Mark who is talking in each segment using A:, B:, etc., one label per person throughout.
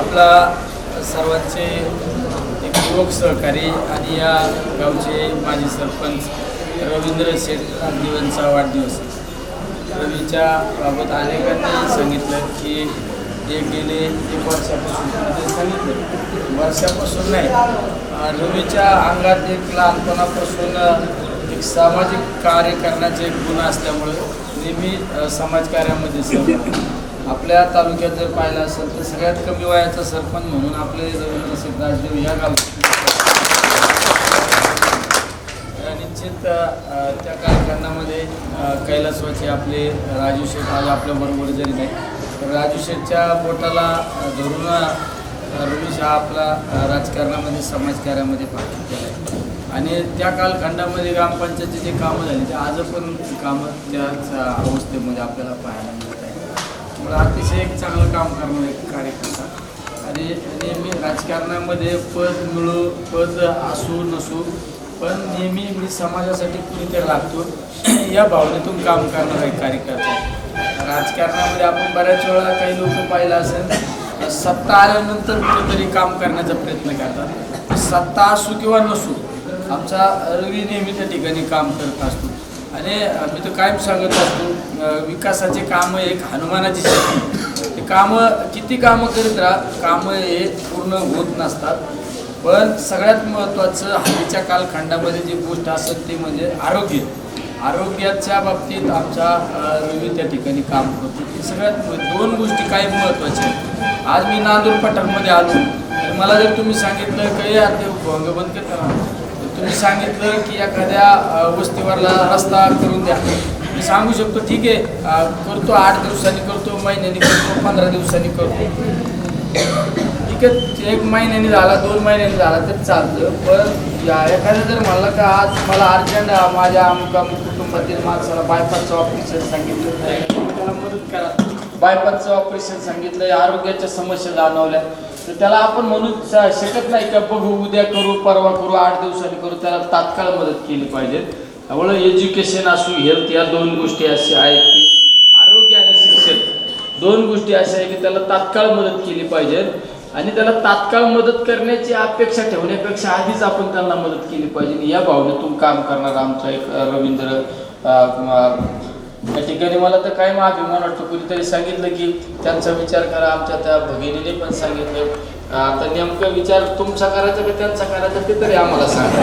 A: आपला सर्वांचे एक युवक सहकारी आणि या गावचे माजी सरपंच रवींद्र शेठ दिवसांचा वाढदिवस. रवीच्या बाबत अनेकांनी सांगितलं की ते गेले 1 वर्षापासून ते सांगितलं वर्षापासून नाही, रवीच्या अंगात एक लहानपणापासून एक सामाजिक कार्य करण्याचे गुण असल्यामुळे नेहमी समाजकार्यामध्ये सहभागी. आपल्या तालुक्यात जर पाहिलं असेल तर सगळ्यात कमी वयाचा सरपंच म्हणून आपले रवींद्र शेठ राजदेव या गावात निश्चित त्या कार्यक्रमामध्ये कैलासवाचे आपले राजू शेठ आज आपल्याबरोबर जरी नाही तर राजू शेठच्या बोटाला धरून रवीश हा आपला राजकारणामध्ये समाजकार्यामध्ये भाग केला आहे. आणि त्या कालखंडामध्ये ग्रामपंचायतीचे जे कामं झाली ते आज पण कामं त्याच अवस्थेमध्ये आपल्याला पाहायला मिळत आहे. त्यामुळे अतिशय एक चांगलं काम करणारा एक कार्यकर्ता आणि नेहमी राजकारणामध्ये पद असू नसू पण नेहमी मी समाजासाठी कुणीतरी लागतो या भावनेतून काम करणारा एक कार्यकर्ता. राजकारणामध्ये आपण बऱ्याच वेळा काही लोक पाहिलं असेल सत्ता आल्यानंतर कुठेतरी काम करण्याचा प्रयत्न करतात. सत्ता असू किंवा नसू आमचा रवी नेहमी त्या ठिकाणी काम करत असतो. आणि मी तर कायम सांगत असतो विकासाचे कामं एक हनुमानाची शक्ती. ते कामं किती कामं करीत राहा कामं हे पूर्ण होत नसतात. पण सगळ्यात महत्त्वाचं हल्लीच्या कालखंडामध्ये जी गोष्ट असत ती म्हणजे आरोग्य. आरोग्याच्या बाबतीत आमचा रवी त्या ठिकाणी काम करतो. सगळ्यात 2 गोष्टी काही महत्त्वाच्या आहेत. आज मी नांदूर पठाणमध्ये आलो तर मला जर तुम्ही सांगितलं की यार ते भंग बंद करताना तुम्ही सांगितलं की एखाद्या वस्तीवरला रस्ता करून द्या, मी सांगू शकतो ठीक आहे करतो, 8 दिवसांनी करतो, महिन्यानी करतो, 15 दिवसांनी करतो, ठीक आहे. 1 महिन्यानी झाला 2 महिन्यांनी झाला तर चालतं. पण एखाद्या जर म्हणलं का आज मला अर्जंट माझ्या अमुक कुटुंबातील माणसाला बायपासचं ऑपरेशन सांगितलं त्याला मदत करा, बायपासचं ऑपरेशन सांगितलं, आरोग्याच्या समस्या जाणवल्या तर त्याला आपण म्हणू शकत नाही का बघू उद्या करू परवा करू 8 दिवसांनी करू. त्याला तात्काळ मदत केली पाहिजे. त्यामुळे एज्युकेशन असू हेल्थ या 2 गोष्टी अशा आहेत की आरोग्य आणि शिक्षण 2 गोष्टी अशा आहेत की त्याला तात्काळ मदत केली पाहिजे. आणि त्याला तात्काळ मदत करण्याची अपेक्षा ठेवण्यापेक्षा आधीच आपण त्यांना मदत केली पाहिजे. या भावनेतून काम करणारा आमचा एक रवींद्र या ठिकाणी मला तर काय अभिमान वाटतो. कुणीतरी सांगितलं की त्यांचा विचार करा, आमच्या त्या भगिनीने पण सांगितलं आता नेमकं विचार तुमचा करायचा का त्यांचा करायचा ते तरी आम्हाला सांगा.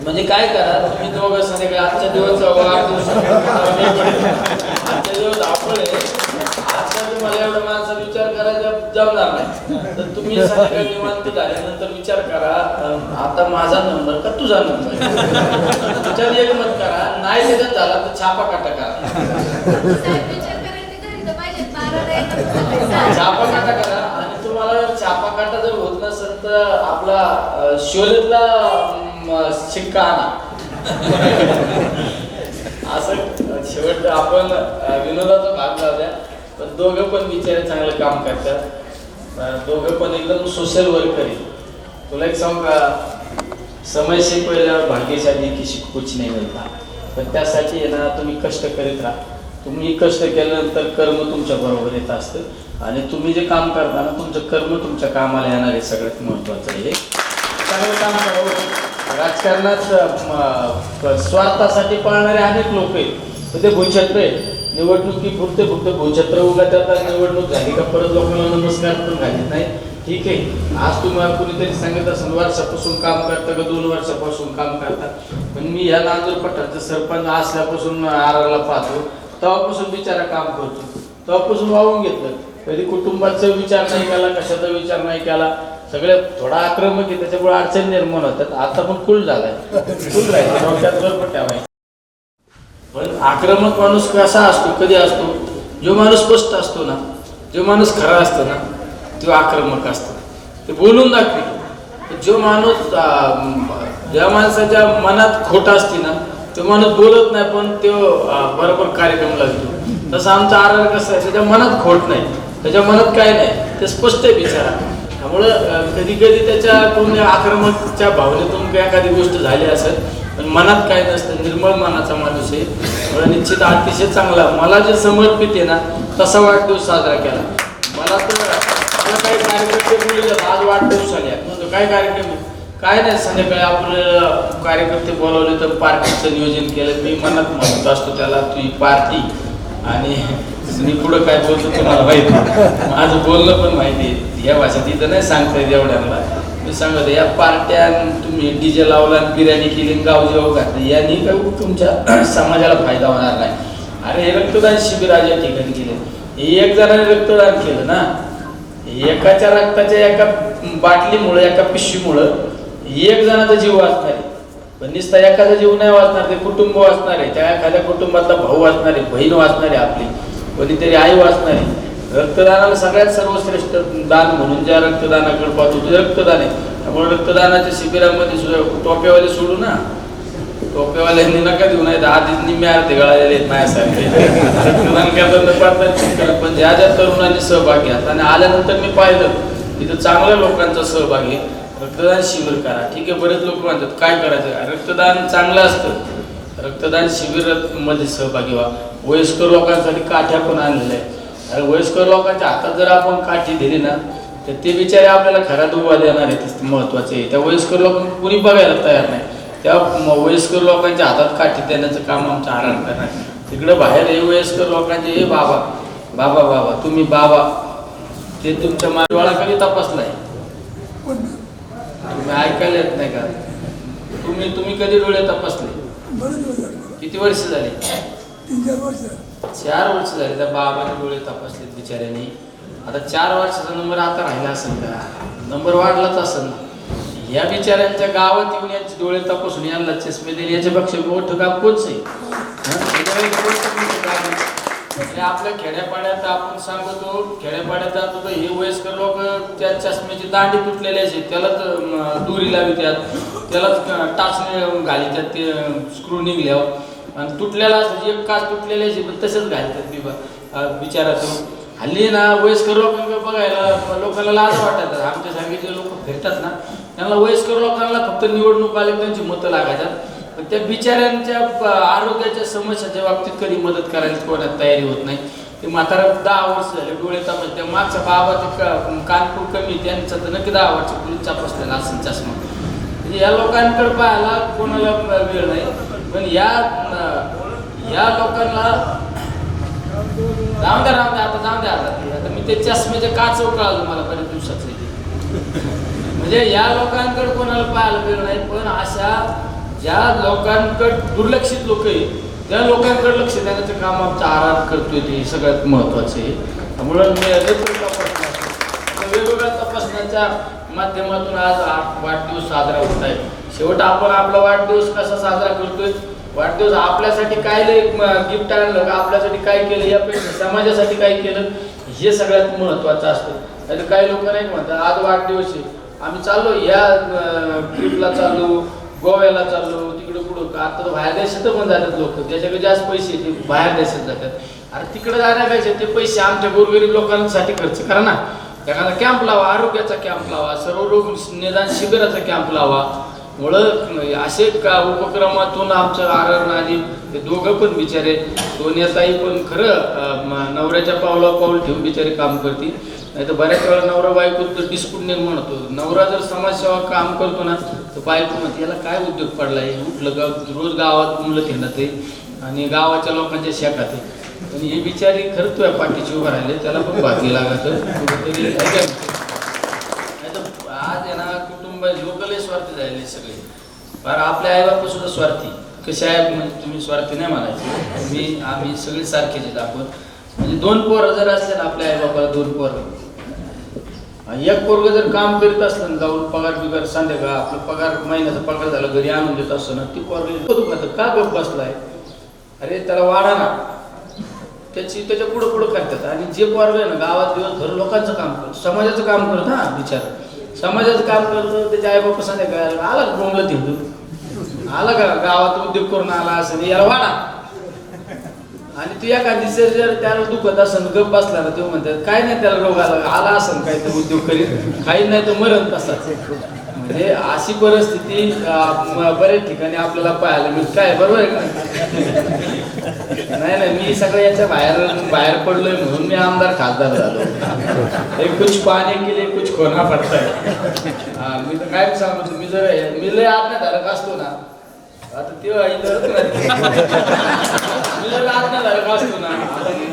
A: म्हणजे काय करा तुम्ही दोघं सगळे आजच्या दिवस आजच्या दिवस आपण मला एवढा माझा विचार करायचा जमणार नाही तर तुम्ही संध्याकाळी निवांत झाल्यानंतर विचार करा आता माझा नंबर का तुझा नंबर विचार एक मत करा. नाही त्याच्यात झाला तर छापा काटा करा, छापा काटा करा. आणि तुम्हाला छापा काटा जर होत नसेल तर आपला शोलेतला शिक्का आणा. असं शेवट आपण विनोदाचा भाग लावल्या. पण दोघं पण बिचारे चांगलं काम करतात. दोघं पण एकदम सोशल वर्कर आहे. तुला एक सांगू का समय से पहिला भाग्यशाली किसी को कुछ नहीं मिळता. पण त्यासाठी आहे ना तुम्ही कष्ट करीत राहा. तुम्ही कष्ट केल्यानंतर कर्म तुमच्या बरोबर येत असतं आणि तुम्ही जे काम करता ना तुमचं कर्म तुमच्या कामाला येणार आहे. सगळ्यात महत्त्वाचं आहे चांगलं काम करावं. राजकारणात स्वार्थासाठी पाळणारे अनेक लोक आहेत तर ते भूछत्र आहे. निवडणुकीपुरते फक्त भूछत्र उगा त्यात निवडणूक झाली का परत लोकांना नमस्कार पण घालीत नाही. ठीक आहे आज तुम्हाला कुणीतरी सांगितलं असेल वर्षापासून काम करता का 2 वर्षापासून काम करतात. पण मी ह्या नांदूर पठाणचं सरपंच असल्यापासून आराला पाहतो तेव्हापासून बिचारा काम करतो. तेव्हापासून वाहून घेतलं. कधी कुटुंबाचा विचार नाही केला, कशाचा विचार नाही केला. सगळे थोडा आक्रमक आहे त्याच्यामुळे अडचण निर्माण होतात. आता पण कुल झालाय, कुल राहायचं डोक्यात बरोबर ठेवायचं. पण आक्रमक माणूस कसा असतो कधी असतो जो माणूस स्पष्ट असतो ना, जो माणूस खरा असतो ना तो आक्रमक असतो, ते बोलून दाखवतो. जो माणूस ज्या माणसाच्या मनात खोट असते ना तो माणूस बोलत नाही पण तो बरोबर कार्यक्रम लागतो. तसं आमचा आर कसं आहे त्याच्या मनात खोट नाही, त्याच्या मनात काय नाही, ते स्पष्ट आहे बिचारा. त्यामुळं कधी कधी त्याच्या कोण आक्रमकच्या भावनेतून काही एखादी गोष्ट झाली असेल पण मनात काय नसतं, निर्मळ मनाचा माणूस आहे. मला निश्चित अतिशय चांगला, मला जे समर्पित आहे ना तसा वाढदिवस साजरा केला. मला काही कार्यक्रम बोलले आज वाढदिवस आले म्हणजे काय कार्यक्रम काय नाही, संध्याकाळी आपलं कार्यकर्ते बोलावले तर पार्टीचं नियोजन केलं. मी मनात म्हणत असतो त्याला तुझी पार्टी, आणि मी पुढं काय बोलतो तुम्हाला माहिती, माझं बोलणं पण माहिती आहे. या भाषेत इथं नाही सांगता येत एवढ्यांना. मी सांगतो या पार्ट्या तुम्ही डीजे लावला, बिर्याणी केली, गाव जेव्हा घातली, यांनी काही तुमच्या समाजाला फायदा होणार नाही. अरे हे रक्तदान शिबिर आज या ठिकाणी केले, एक जणांनी रक्तदान केलं ना, एकाच्या रक्ताच्या एका बाटलीमुळे, एका पिशवीमुळं एक जणाचा जीव वाचणार आहे. पण नुसता एखादा जीव नाही वाचणार, ते कुटुंब वाचणार आहे, त्या एखाद्या कुटुंबातला भाऊ वाचणार आहे, बहीण वाचणार आहे, आपली कोणीतरी आई वाचणार आहे. रक्तदानाला सगळ्यात सर्वश्रेष्ठ दान म्हणून ज्या रक्तदानाकडे पाहतो ते रक्तदान आहे. त्यामुळे रक्तदानाच्या शिबिरामध्ये सुद्धा टोप्यावाले सोडू ना, टोप्यावाल्यांनी नका देऊ, नाही तर आधीच निम्मे अर्धे गळालेले आहेत माझ्यासारखे. रक्तदान करताना पण ज्या ज्या तरुणांनी सहभाग घ्या, आणि आल्यानंतर मी पाहिलं तिथं चांगल्या लोकांचा सहभाग आहे. रक्तदान शिबिर करा, ठीक आहे. बरेच लोक म्हणतात काय करायचं, रक्तदान चांगलं असतं, रक्तदान शिबिरामध्ये सहभागी व्हा. वयस्कर लोकांसाठी काठ्या पण आणलेल्या आहेत. आणि वयस्कर लोकांच्या हातात जर आपण काठी दिली ना तर ते बिचारे आपल्याला खऱ्यात उभा देणार आहेत. महत्वाचे आहे, त्या वयस्कर लोकांना कुणी बघायला तयार नाही. त्या वयस्कर लोकांच्या हातात काठी देण्याचं काम आमचं आराम करणार. तिकडं बाहेर हे वयस्कर लोकांचे हे बाबा बाबा बाबा तुम्ही बाबा, ते तुमच्या डोळा कधी तपासलाय? तुम्ही ऐकायला येत नाही का? तुम्ही कधी डोळे तपासले? किती वर्ष झाली? 4 वर्ष झाली त्या बाबाने डोळे तपासलेत बिचाऱ्याने. आता 4 वर्षाचा नंबर आता राहिला असेल का? नंबर वाढलाच असेल ना. या बिचाऱ्यांच्या गावात येऊन यांचे डोळे तपासून यांना चष्मे देणे याच्यापेक्षा मोठं काम कोणच आहे? आपल्या खेड्यापाड्यात आपण सांगतो, खेड्यापाड्यात जातो तर हे वयस्कर लोक त्या चष्म्याची दांडी तुटलेली असे त्यालाच दोरी लावितात, त्यालाच टाचणे घालितात, ते स्क्रू निघल्यावर, आणि तुटलेला असं एक काच तुटलेले असे पण तसंच घालतात बिचारातून. हल्ली ना वयस्कर लोकांना बघायला लोकांना लाज वाटतात. आमच्यासारखे जे लोक फिरतात ना त्यांना वयस्कर लोकांना फक्त निवडणूक आले त्यांची मतं लागायतात, पण त्या बिचाऱ्यांच्या आरोग्याच्या समस्याच्या बाबतीत कधी मदत करायला कोणाला तयारी होत नाही. ते म्हातारा 10 वर्ष झाले डोळे तपास, त्या मागचा बाबा कानपूर कमी त्यांचा तर नक्की 10 वर्ष पूर्वी तपासलेला असेल चष्मा. म्हणजे या लोकांकडे पाहायला कोणाला वेळ नाही. पण या लोकांना जाऊ द्या आता मी ते चष्म्याच्या काच कळालं मला बऱ्याच दिवसाचं. म्हणजे या लोकांकडे कोणाला पाहायला वेळ नाही. पण अशा ज्या लोकांकडे दुर्लक्षित लोक आहेत त्या लोकांकडे लक्ष देण्याचं काम आमचा आराम करतोय, ते सगळ्यात महत्वाचं आहे. त्यामुळं वेगवेगळ्या तपासण्याच्या माध्यमातून आज वाढदिवस साजरा होत आहे. शेवट आपण आपला वाढदिवस कसा साजरा करतोय, वाढदिवस आपल्यासाठी काय गिफ्ट आणलं, आपल्यासाठी काय केलं, यापेक्षा समाजासाठी काय केलं हे सगळ्यात महत्वाचं असतं. नाही तर काही लोक नाही म्हणतात आज वाढदिवस आहे, आम्ही चाललो या ट्रिपला, चाललो गोव्याला, चाललो तिकडे कुठं. आता तर बाहेर देशात पण जातात लोक, ज्याच्याकडे जास्त पैसे ते बाहेर देशात जातात. अरे तिकडे जाण्यापेक्षा ते पैसे आमच्या गोरगरीब लोकांसाठी खर्च करा ना. एखादा कॅम्प लावा, आरोग्याचा कॅम्प लावा, सर्वरोग निदान शिबिराचा कॅम्प लावा. मुळं असे उपक्रमातून आमचं आरण, आणि ते दोघं पण बिचारे सोनियाताई पण खरं नवऱ्याच्या पावलावर पाऊल ठेवून बिचारे काम करतील. नाही तर बऱ्याच वेळा नवरा बायको डिस्प्यूट निर्माण होतो. नवरा जर समाजसेवा काम करतो ना तर बायको म्हणते याला काय उद्योग पडला आहे, उठलं रोज गावात मुलं खेळत आहे आणि गावाच्या लोकांच्या शेकात आहे. पण हे बिचारी खरं तुझ्या पाठीची उभं राहिले, त्याला पण भागी लागत कुठेतरी. आज आहे ना कुटुंब लोकलही स्वार्थी झालेले सगळे, फार आपल्या आईबाप सुद्धा स्वार्थी. कसे आहे म्हणजे तुम्ही स्वार्थी नाही म्हणायचे, आम्ही सगळे सारखेच आहेत आपण. म्हणजे 2 पोरं जर असले ना आपल्या आईबापाला, 2 पोरं, एक पोरग जर काम करीत असलं ना, जाऊन पगार संध्याकाळ आपला पगार महिन्याचा पगार झाला घरी आणून देत असतो ना, ती पोरग का गप बसलाय, अरे त्याला वाढा ना, त्याच्या पुढं करतात. आणि जे पोरग आहे ना गावात दिवसभर लोकांचं काम करत, समाजाचं काम करत, हा बिचारा समाजाचं काम करतो, त्याच्या आई बापा संध्याकाळ आला बोंबलं तिथून आला का गावात उद्योग करून आला असं याला वाढा. आणि तू एखादी जर त्याला दुखत असन गप बसला ना, तेव्हा म्हणतात काय नाही त्याला रोग आला असन काय तर उद्योग करीत, काही नाही तर मरण तसाच. म्हणजे अशी परिस्थिती बऱ्याच ठिकाणी आपल्याला पाहायला मिळत. काय बरोबर आहे का? नाही, मी सगळं याच्या बाहेर पडलोय म्हणून मी आमदार खासदार झालो. कुछ पाने के लिए कुछ खोना पडता है. मी तर काय सांगतो, मी लय आज्ञाधारक असतो ना, आता तेव्हा इथं मी जर आज्ञाधारक असतो ना,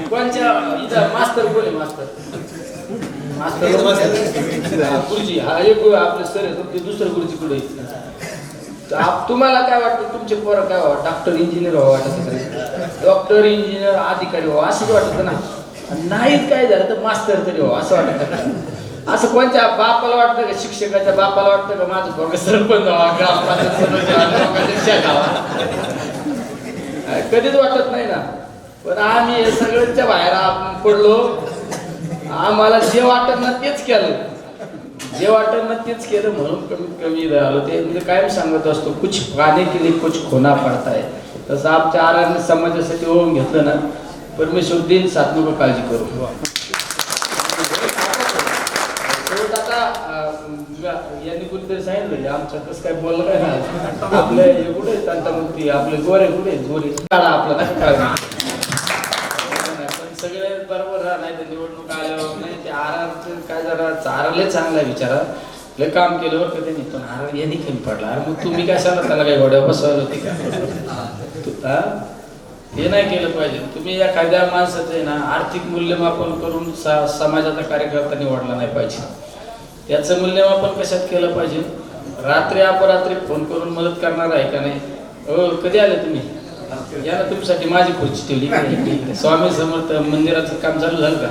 A: कोणच्या इथं मास्तर कोण आहे? मास्तर गुरुजी. हा एक आपले सर आहे, ते दुसरं गुरुजी कुठे? तुम्हाला काय वाटतं, तुमचे पोरं काय व्हावं? डॉक्टर इंजिनियर व्हावं वाटत? डॉक्टर इंजिनियर अधिकारी व्हावं असंच वाटतं ना. नाहीच काय झालं तर मास्तर तरी व्हावं असं वाटतं. असं कोणत्या बापाला वाटतं का? शिक्षकाच्या बापाला वाटतं का माझं पोरगं सरपंच व्हावा, कधीच वाटत नाही ना. पण आम्ही हे सगळ्यांच्या बाहेर पडलो. आम्हाला जे वाटत ना तेच केलं, जे वाटत ना तेच केलं, म्हणून कमीत कमी राहिलो. ते म्हणजे कायम सांगत असतो, कुछ पाने के लिए कुछ खोना पडता है. तसं आमच्या आराने समाजासाठी होऊन घेतलं ना, परमेश्वर दिन साथ नको काळजी करू. यांनी कुठेतरी सांगितलं आमच्या कसं काय बोललं काय ना, आपले हे कुठे तंटामुक्ती, आपले गोरे कुठे गोरे आपला नका सगळे बरोबर राहा. नाही तर निवडणूक आल्यावर नाही ते आरार काय जरा चारले चांगला विचारा, लय काम केलं बरं का त्यांनी, पण आरार यांनी कमी पडला. अरे मग तुम्ही काय सांगा त्याला काही घोड्या बसवायला होती का? हे नाही केलं पाहिजे. तुम्ही एखाद्या माणसाचं ना आर्थिक मूल्यमापन करून समाजाचा कार्यकर्ता निवडला नाही पाहिजे. त्याचं मूल्यमापन कशात केलं पाहिजे? रात्री अपरात्री फोन करून मदत करणार आहे का नाही? हो, कधी आले तुम्ही? या ना, तुमच्यासाठी माझी खुर्ची ठेवली. स्वामी समर्थ मंदिराचं काम चालू झालं का?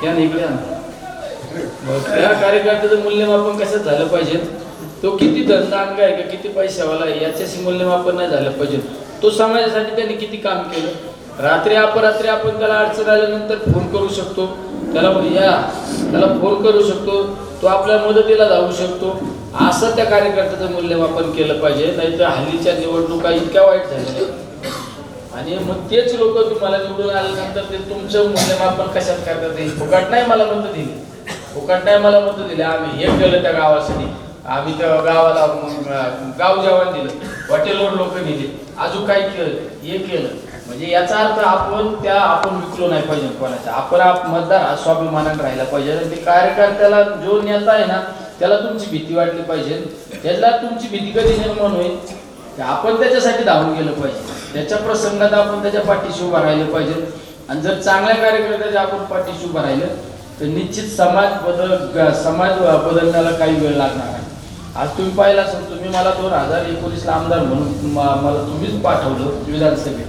A: या ना इकडे. त्या कार्यकर्त्याचं मूल्यमापन कसं झालं पाहिजे? तो किती धनदानगा आहे का, किती पैशावाला आहे याच्याशी मूल्यमापन नाही झालं पाहिजे. तो समाजासाठी त्यांनी किती काम केलं. रात्री अपरात्री आपण त्याला अडचण आल्यानंतर फोन करू शकतो, त्याला फोन करू शकतो, तो आपल्या मदतीला जाऊ शकतो. असं त्या कार्यकर्त्याचं मूल्यमापन केलं पाहिजे. नाही तर हल्लीच्या निवडणुका इतक्या वाईट झालेल्या आणि मग तेच लोक तुम्हाला निवडून आल्यानंतर ते तुमचं मूल्यमापन कशात करतात? फुकट नाही मला मतं दिली, फुकट नाही मला मतं दिली, आम्ही हे केलं त्या गावासाठी, आम्ही त्या गावाला गाव जेवण दिलं, हॉटेलवर लोक नेले, अजून काय केलं, हे केलं. म्हणजे याचा अर्थ आपण विकलो नाही पाहिजे कोणाचा. आपण मतदार हा स्वाभिमानाने राहिला पाहिजे. आणि ते कार्यकर्त्याला जो नेता आहे ना त्याला तुमची भीती वाटली पाहिजे. त्याला तुमची भीती कधी निर्माण होईल? आपण त्याच्यासाठी धावून गेलं पाहिजे. त्याच्या प्रसंगात आपण त्याच्या पाठीशी उभं राहिलं पाहिजे. आणि जर चांगल्या कार्यकर्त्याच्या आपण पाठीशी उभं राहिलं तर निश्चित समाज बदलण्याला काही वेळ लागणार आहे. आज तुम्ही पाहिला असेल, तुम्ही मला 2019ला आमदार म्हणून मला तुम्हीच पाठवलं विधानसभेत.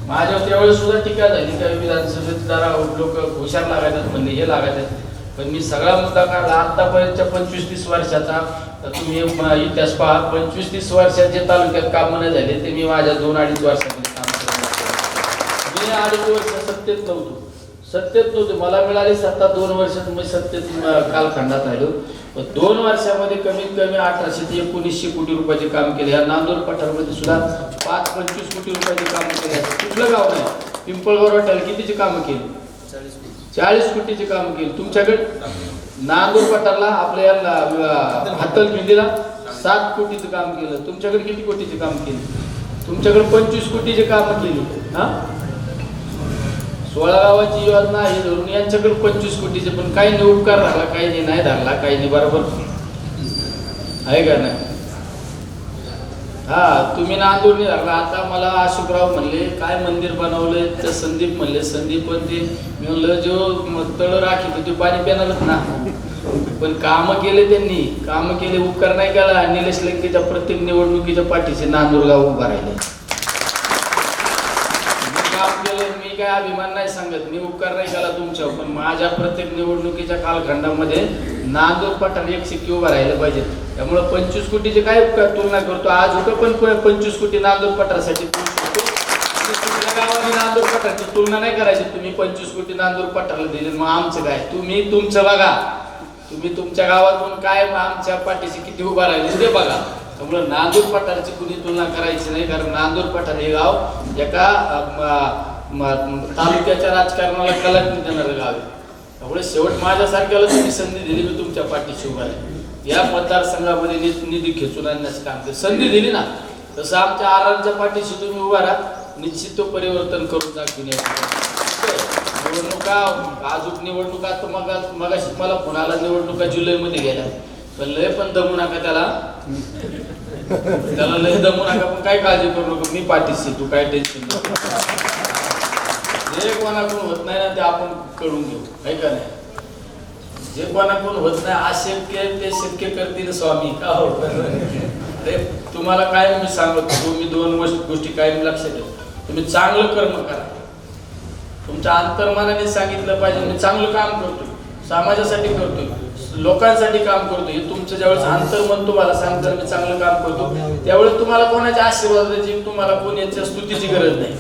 A: माझ्यावर त्यावेळेस सुद्धा टीका झाली का विधानसभेत जरा लोक हुशार लागायचं म्हणले, हे लागायचं. पण मी सगळा मुद्दा काढला. आतापर्यंतच्या 25-30 वर्षाचा तुम्ही इतिहास पहा. 25-30 वर्षात जे तालुक्यात कामं नाही झाले ते मी माझ्या 2-2.5 वर्षात काम केलं. मी 2.5 वर्ष सत्तेत नव्हतो. मला मिळाली सत्ता 2 वर्षात. मी सत्तेत कालखंडात राहिलो. 2 वर्षामध्ये कमीत कमी 1800 ते 1900 कोटी रुपयाचे काम केले. या नांदूर पठारमध्ये सुद्धा 5-25 कोटी रुपयाचे काम केले. कुठलं गाव नाही. पिंपळगाव हॉटेल कितीचे कामं केली? 40 कोटीचे काम केले. तुमच्याकडे नांदूर पठारला आपल्या हातल खिंडीला 7 कोटीचं काम केलं. तुमच्याकडे किती कोटीचे काम केले? तुमच्याकडे 25 कोटीचे काम केली. 16 गावाची योजना हे धरून यांच्याकडे 25 कोटीचे. पण काही नाही उपकार झाला, काही नाही धरला, काही नाही. बरोबर आहे का नाही? तुम्ही नांदूर नाही धरला. आता मला अशोकराव म्हणले काय मंदिर बनवलंय, तर संदीप म्हणले संदीप. पण ते मी म्हणलं जो तळ राखी ते पाणी पिणारच ना. पण कामं केले त्यांनी, कामं केले, उपकार नाही केला. निलेश लंकेच्या प्रत्येक निवडणुकीच्या पाठीशी नांदूर गाव उभा राहिले. मी काय अभिमान नाही सांगत, मी उपकार नाही केला तुमच्यावर. पण माझ्या प्रत्येक निवडणुकीच्या कालखंडामध्ये नांदूर पठार 1 उभा राहिलं पाहिजे. त्यामुळे 25 कोटीचे काय तुलना करतो आज पण 25 कोटी नांदूर पठारासाठी गावाने नांदूर पठारची तुलना नाही करायची. तुम्ही 25 कोटी नांदूर पठारला दिले, मग आमचं काय? तुम्ही तुमचं बघा. तुम्ही तुमच्या गावातून काय आमच्या पाठीशी किती उभा राहिले ते बघा. त्यामुळे नांदूर पठारची कुणी तुलना करायची नाही. कारण नांदूर पठार हे गाव एका तालुक्याच्या राजकारणाला कलंक देणारं गाव आहे. त्यामुळे शेवट माझ्यासारख्याला तुम्ही संधी दिली, मी तुमच्या पाठीशी उभा आहे. या मतदारसंघामध्ये निधी खेचून आणण्याचं काम केलं. संधी दिली ना, तसं आमच्या आरामच्या पाठीशी तुम्ही उभा राहा, निश्चित तो परिवर्तन करून दाखवून निवडणुका. अजून निवडणुका तर मगाशी मला फोन आला, निवडणुका जुलैमध्ये गेल्या, पण लय पण दमू नका त्याला लय दमू नका, पण काय काळजी करू नका, मी पाठीशी, तू काय टेन्शन नको. जे कोणाकडून होत नाही ना ते आपण करून घेऊ, आहे का नाही. जे कोणाकडून होत नाही अशक्य ते शक्य करतील स्वामी का हो. अरे तुम्हाला काय मी सांगतो, मी दोन गोष्टी कायम लक्षात ठेवा. तुम्ही चांगलं कर्म करा, तुमच्या अंतर्मनाने सांगितलं पाहिजे मी चांगलं काम करतोय, समाजासाठी करतोय, लोकांसाठी काम करतोय. हे तुमचं ज्यावेळेस अंतर्मन तुम्हाला सांगतं मी चांगलं काम करतो, त्यावेळेस तुम्हाला कोणाच्या आशीर्वादाची, तुम्हाला कोणाच्या स्तुतीची गरज नाही.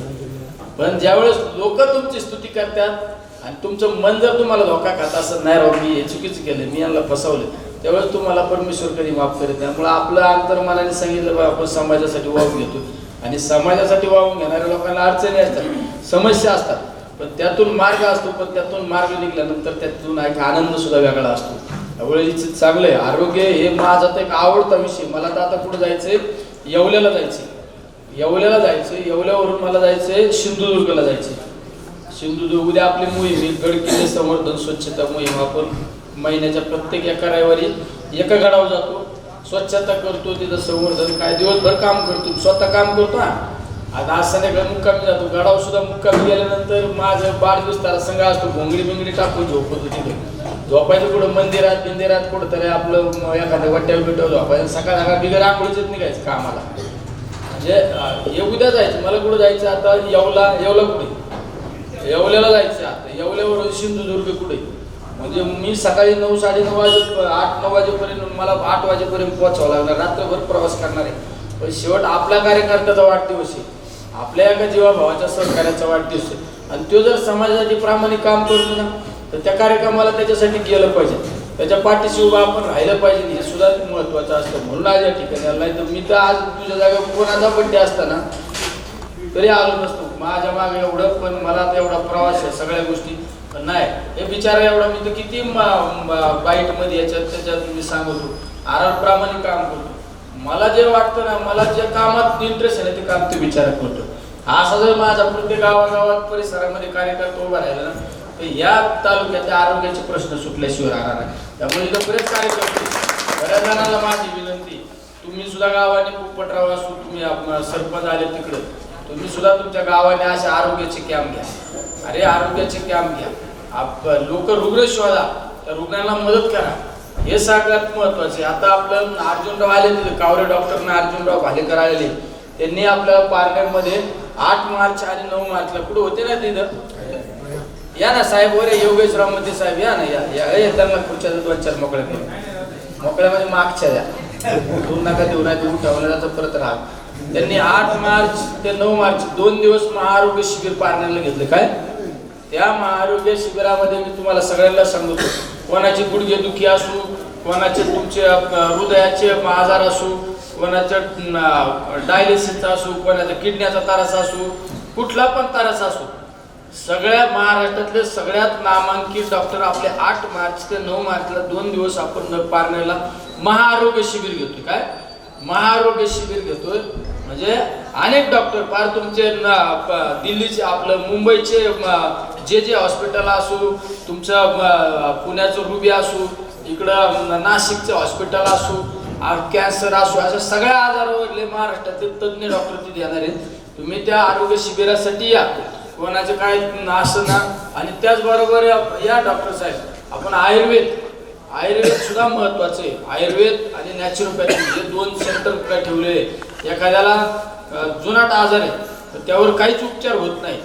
A: पण ज्यावेळेस लोक तुमची स्तुती करतात आणि तुमचं मन जर तुम्हाला धोका खात असं नाही राहू, मी हे चुकीचं केलं, मी यांना फसवलं, त्यावेळेस तुम्हाला परमेश्वर कधी माफ करत नाही. त्यामुळे आपलं अंतर्मनाने सांगितलं बा आपण समाजासाठी वाहून घेतो, आणि समाजासाठी वाहून घेणाऱ्या लोकांना अडचणी असतात, समस्या असतात, पण त्यातून मार्ग असतो. पण त्यातून मार्ग निघाल्यानंतर त्यातून एक आनंद सुद्धा वेगळा असतो. त्यामुळे चांगलं आहे. आरोग्य हे माझा तर एक आवडता विषय. मला तर आता कुठं जायचंय, येवल्याला जायचंय, येवल्यावरून मला जायचंय सिंधुदुर्गला जायचंय. सिंधुदुर्ग उद्या आपली मोहीम आहे, गडकिल्ले संवर्धन स्वच्छता मोहीम. आपण महिन्याच्या प्रत्येक एका रविवारी एका गडावर जातो, स्वच्छता करतो, तिथं संवर्धन काय दिवसभर काम करतो, स्वतः काम करतो. आता आज संध्याकाळी मुक्कामी जातो, गडावर सुद्धा मुक्कामी गेल्यानंतर माझं 12 दिवस त्याला संघ असतो, घोंगडी टाकून झोपतो. तिथे झोपायचं कुठं मंदिरात कुठं तरी आपलं एखाद्या वट्यावर बिट्यावर झोपायचं. सकाळ बिगर आंघोळीच निघायचं कामाला. म्हणजे हे उद्या जायचं, मला कुठं जायचं आता, येवला कुठे, येवल्याला जायचं. आता येवल्यावरून सिंधुदुर्ग कुठे, म्हणजे मी सकाळी 9, 9:30 8-9 वाजेपर्यंत, मला 8 वाजेपर्यंत पोहोचावं लागणार, रात्रभर प्रवास करणार आहे. पण शेवट आपल्या कार्यकर्त्याचा वाढदिवस आहे, आपल्या एका जीवाभावाच्या सहकार्याचा वाढदिवस आहे, आणि तो जर समाजासाठी प्रामाणिक काम करतो ना, तर त्या कार्यक्रमाला त्याच्यासाठी गेलं पाहिजे, त्याच्या पाठीशी उभा आपण राहिलं पाहिजे. हे सुद्धा महत्वाचं असतं. म्हणून आज या ठिकाणी नाही तर मी तर आज तुझ्या जागेवर कोणाचा बड्डे असताना तरी आलो नसतो. माझ्या मागे एवढं, पण मला आता एवढा प्रवास आहे, सगळ्या गोष्टी पण नाही. हे बिचारा एवढा, मी तर किती बाईटमध्ये याच्यात त्याच्यात मी सांगतो, प्रामाणिक काम करतो. मला जे वाटतं ना, मला ज्या कामात इंटरेस्ट आहे ना, ते काम ते विचार करतो. असा जर माझा प्रत्येक गावागावात परिसरामध्ये कार्यकर्ता उभा राहिला ना, तर या तालुक्यातल्या आरोग्याचे प्रश्न सुटल्याशिवाय राहणार नाही. त्यामुळे इथं बरेच कार्यकर्ते, बऱ्याच जणांना माझी विनंती, तुम्ही सुद्धा गावाने पोपटराव असू, तुम्ही सरपंच आले तिकडं, तुम्ही सुद्धा तुमच्या गावाने असे आरोग्याचे कॅम्प घ्या. अरे आरोग्याचे कॅम्प घ्या, लोक रुग्ण शोधा, त्या रुग्णांना मदत करा, हे सगळ्यात महत्वाचे. आता आपलं अर्जुनराव आले तिथे, कावरे डॉक्टरना अर्जुनराव भालेकर आलेले, त्यांनी आपल्या पार्लरमध्ये 8 मार्च आणि 9 मार्चला कुठे होते ना तिथं, या ना साहेब वरे योगेशराव मध्ये साहेब, या ना, या त्यांना खुर्च्या 2-4 मोकळ्या केल्या, मोकळ्या म्हणजे मागच्या द्या, दोन नका देऊ नाही देऊ ठेवण्याचा परत राहा. त्यांनी 8 मार्च ते 9 मार्च 2 दिवस महाआरोग्य शिबिर पारण्याला घेतले. काय त्या महाआरोग्य शिबिरामध्ये मी तुम्हाला सगळ्यांना सांगतो, कोणाची गुडघे दुखी असू, कोणाचे तुमचे हृदयाचे आजार असू, कोणाचं डायलिसिसचा असू, कोणाचा किडनीचा त्रास असू, कुठला पण त्रास असू, सगळ्या महाराष्ट्रातले सगळ्यात नामांकित डॉक्टर आपले 8 मार्च ते 9 मार्चला 2 दिवस आपण पारनेरला महाआरोग्य शिबिर घेतोय. काय महाआरोग्य शिबिर घेतोय म्हणजे अनेक डॉक्टर पार तुमचे दिल्लीचे, आपलं मुंबईचे जे हॉस्पिटल असू, तुमचं पुण्याचं रुबी असू, इकडं नाशिकचं हॉस्पिटल असू, कॅन्सर असू, अशा सगळ्या आजारावरले महाराष्ट्राचे तज्ज्ञ डॉक्टर तिथे येणार आहेत. तुम्ही त्या आरोग्य शिबिरासाठी या, कोणाचं काय असं ना. आणि त्याचबरोबर या डॉक्टर साहेब, आपण आयुर्वेद सुद्धा महत्वाचं आहे. आयुर्वेद आणि नॅचरोपॅथी हे 2 सेंटर ठेवले. एखाद्याला जुनाट आजार आहे तर त्यावर काहीच उपचार होत नाही,